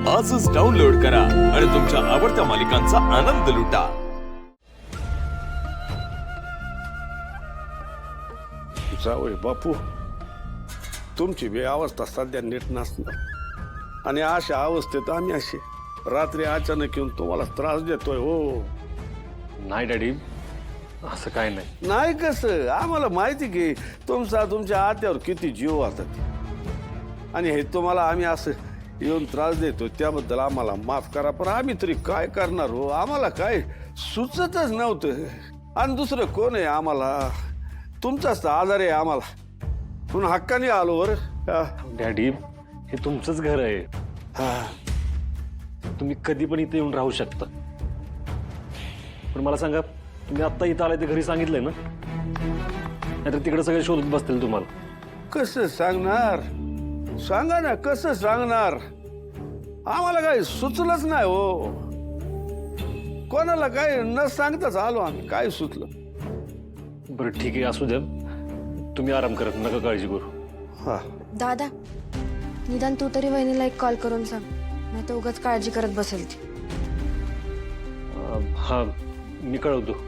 आजच डाउनलोड करा आणि तुमच्या आवडत्या मालिकांचा आनंद लुटा। जावई बापू, तुमची बी अवस्था सध्या नीट नसणार आणि अशा अवस्थेत आम्ही असे रात्री अचानक येऊन तुम्हाला त्रास देतोय। हो नाही डॅडी, असं काय नाही। नाही कसं, आम्हाला माहिती की तुमच्या आत्यावर किती जीव होतात आणि हे तुम्हाला आम्ही असं येऊन त्रास देतो त्याबद्दल आम्हाला माफ करा, पण आम्ही तरी काय करणार हो, आम्हाला काय सुचतच नव्हतं। आणि दुसरं कोण आहे आम्हाला, तुमचाच तर आधार आहे आम्हाला, म्हणून हक्काने आलो वर। डॅडी, हे तुमचंच घर आहे, तुम्ही कधी पण इथे येऊन राहू शकता। पण मला सांगा, तुम्ही आत्ता इथं आलाय ते घरी सांगितलंय ना? नाहीतर तिकडे सगळे शोधत बसतील तुम्हाला। कसं सांगणार, सांगा ना कसं सांगणार, आम्हाला काही सुचलंच नाही हो, कोणाला काय न सांगताच आलो आम्ही, काय सुचलं। बरं ठीक आहे, असू द्या, तुम्ही आराम करत नका, काळजी करू। हा दादा, निदान तू तरी वहिनीला एक कॉल करून सांग, नाही तर उगाच काळजी करत बसेल ती। हा, मी कळवतो।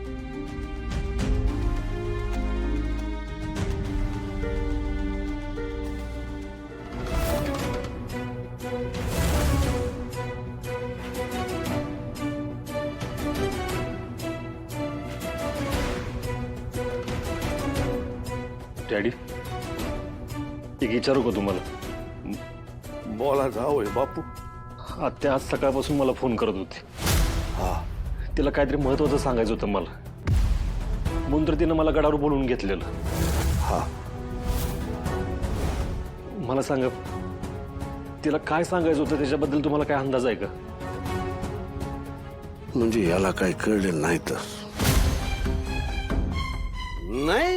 डॅडी, एक विचारू का तुम्हाला? बोला जावई बापू। आत्या आज सकाळपासून मला फोन करत होती, तिला काहीतरी महत्वाचं सांगायचं होतं मला, म्हणून तर तिनं मला गडावर बोलवून घेतलेलं। मला सांगा, तिला काय सांगायचं होतं त्याच्याबद्दल तुम्हाला काय अंदाज आहे का? म्हणजे याला काही कळलं नाही तर? नाही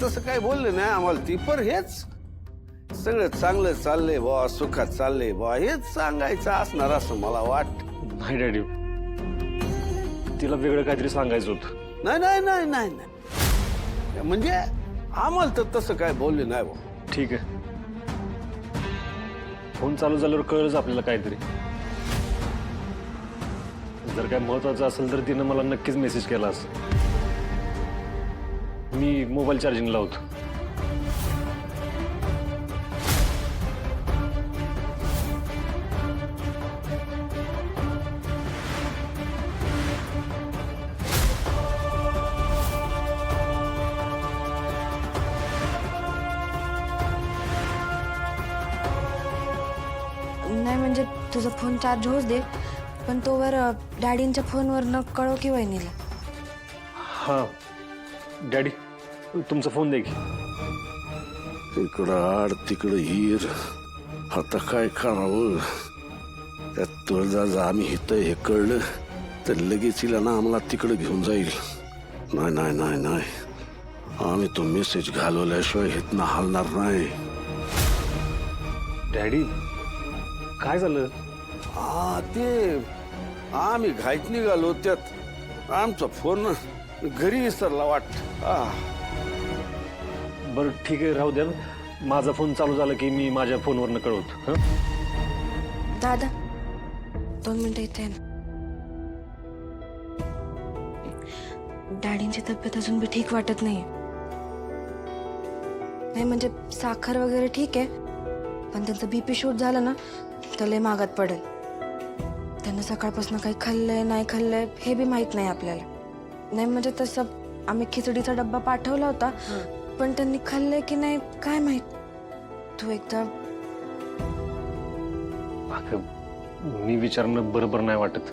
तसं काय बोलले नाही आम्हाला ती, पण हेच सगळं चांगलं चाललंय बा, सुखात चाललंय बा, हेच सांगायचं असणार असं मला वाटत। नाही डॅडी, तिला वेगळं काहीतरी सांगायचं होतं। नाही नाही नाही नाही नाही, म्हणजे आम्हाला तर तसं काय बोलले नाही बा। ठीक आहे, फोन चालू झाल्यावर कळलंच आपल्याला काहीतरी। जर काय महत्वाचं असेल तर तिनं मला नक्कीच मेसेज केला असं। मी मोबाईल चार्जिंग लावतो। नाही म्हणजे तुझा फोन चार्ज होऊच दे, पण तोवर डॅडींच्या फोनवर न कळव की वहिनीला। हा डॅडी, तुमचा फोन दे की। इकडं आड तिकडं हिर, आता काय करावं? त्यात तुळजाचं आम्ही इथं हे कळलं तर लगेच हिला ना आम्हाला तिकडं घेऊन जाईल। नाही नाही नाही नाही, आम्ही तो मेसेज घालवल्याशिवाय इथनं हलणार नाही। डॅडी, काय झालं? ते आम्ही घाईत निघालो, त्यात आमचा फोन घरी विसरला वाटत। बरं ठीक आहे, राहू द्या, माझा फोन चालू झाला की मी माझ्या फोनवरनं कळवतो। दादा 2 मिनिटं इथे आहे ना। डॅडींची तब्येत अजून बी ठीक वाटत नाही, म्हणजे साखर वगैरे ठीक आहे, पण त्यांचं बीपी शूट झालं ना तर लय मागात पडेल। त्यांना सकाळपासून काही खाल्लंय नाही खाल्लंय हे बी माहित नाही आपल्याला। नाही म्हणजे तसं आम्ही खिचडीचा डब्बा पाठवला होता, पण त्यांनी खाल्लंय की नाही काय माहित। तू एकदा मी विचारणं बरोबर नाही वाटत,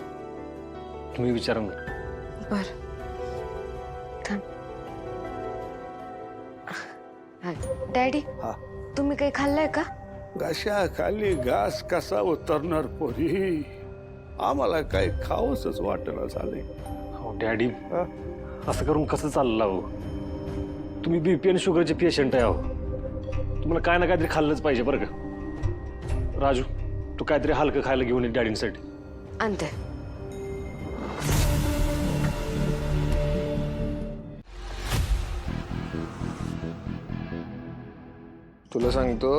तुम्ही विचारा ना। बर डॅडी, तुम्ही काही खाल्लंय का? घाशा खाली घास कसा उतरणार पोरी, आम्हाला काही खावंसच वाटणं झालंय। हो डॅडी, असं करून कसं चाललं हो? तुम्ही बीपी आणि शुगरचे पेशंट आहे अहो, तुम्हाला काय ना काहीतरी खाल्लंच पाहिजे बरं का? राजू, तू काहीतरी हलकं खायला घेऊन ये डॅडींसाठी। आणते। तुला सांगतो,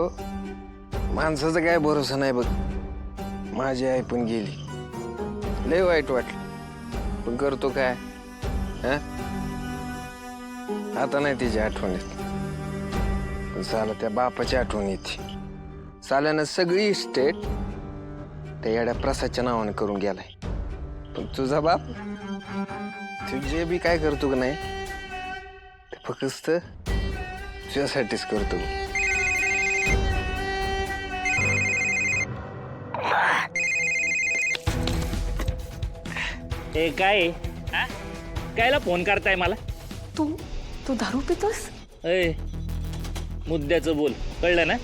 माणसाचा काय भरोसा नाही बघ। माझी आई पण गेली, लय वाईट वाटलं, पण करतो काय? हा? आता नाही तिची आठवण येत, पण साला त्या बापाची आठवण येते. साल्यानं सगळी इस्टेट त्या येड्या प्रसादच्या नावाने करून गेलाय. पण तुझा बाप तू जे बी काय करतो का नाही ते फक्त तुझ्यासाठीच करतो. ए काय हा? कायला फोन करताय मला? तू तू दारू पितोस? ए मुद्द्याचं बोल, कळलं ना?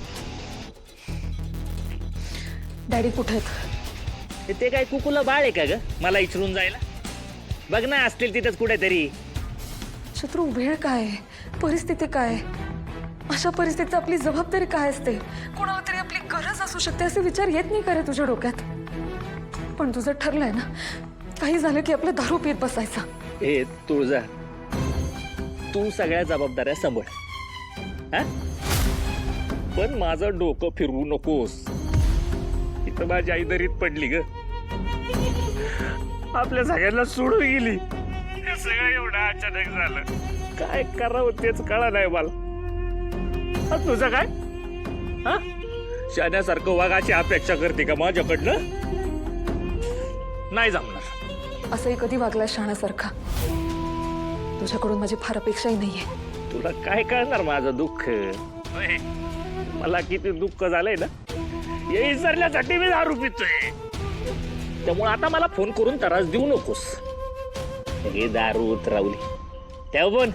डॅडी कुठे आहेत? ते काय कुकुला बाळ आहे का ग मला इचरून जायला? बघ ना, असतील तिथंच कुठेतरी. शत्रू, वेळ काय आहे? परिस्थिती काय आहे? अशा परिस्थितीत आपली जबाबदारी काय असते? कोणाला तरी आपली गरज असू शकते असे विचार येत नाही का रे तुझ्या डोक्यात? पण तुझं ठरलंय ना, काही झालं की आपलं दारू पित बसायचं. ए तुळजा, तू सगळ्या जबाबदाऱ्या सांभाळ, हा? पण माझं डोकं फिरवू नकोस. इथं माझी आई दरीत पडली ग, आपल्या सगळ्यांना सोडून गेली. हे सगळं एवढं अचानक झालं, काय करावं तेच कळा नाही मला. तुझं काय? हा? शाण्यासारखं वागाची अपेक्षा करते का माझ्याकडनं? नाही जमणार. असंही कधी वागला शाण्यासारखा? तुझ्याकडून माझी फार अपेक्षाही नाहीये. तुला काय कळणार माझं दुःख? होय, मला किती दुःख झालंय ना, हे विसरण्यासाठी मी दारू पितोय. त्यामुळे आता मला फोन करून त्रास देऊ नकोस. हे दारू उतरावली त्या पण.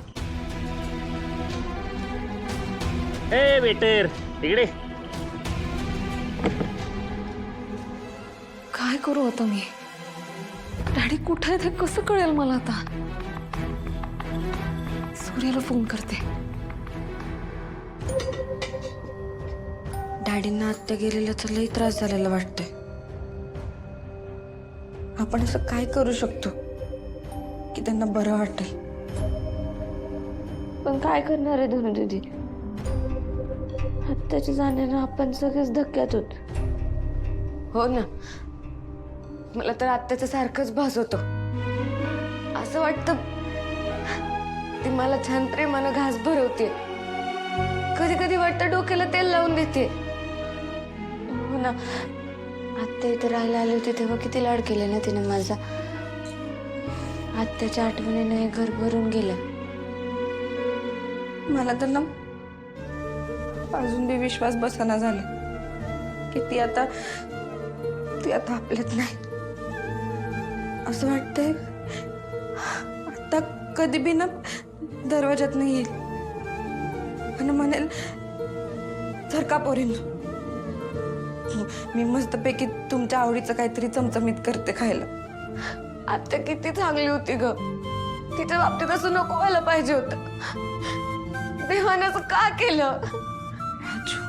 ए बेटर, इकडे. काय करू आता मी? डॅडी कुठे आहेत हे कसं कळेल मला आता? सूर्याला फोन करते. डॅडींना आत्या गेलेल्याचा लई त्रास झालेला वाटतंय. आपण असं काय करू शकतो की त्यांना बरं वाटेल? पण काय करणार आहे धनु दीदी? आत्याच्या जाण्यानं आपण सगळेच धक्क्यात होत. हो ना, मला तर आत्याचं सारखंच भास होतो. असं वाटतं ती मला छान प्रेमानं घास भरवते. कधी कधी वाटतं डोक्याला तेल लावून देते. हो ना, आत्या इथे राहायला आली होती तेव्हा किती लाड केले ना तिने माझा. आत्याच्या आठवणीने हे घर भरून गेलं. मला तर ना अजून बी विश्वास बसना झाला की ती आता आपल्यात नाही. असं वाटतंय आता कधी बी ना दरवाजात नाही येईल आणि म्हणेल झरका पोरीन, मी मस्तपैकी तुमच्या आवडीचं काहीतरी चमचमीत करते खायला. आता किती चांगली होती ग, तिच्या बाबतीत असं नको व्हायला पाहिजे होतं. देवाने असं का केलं? राजू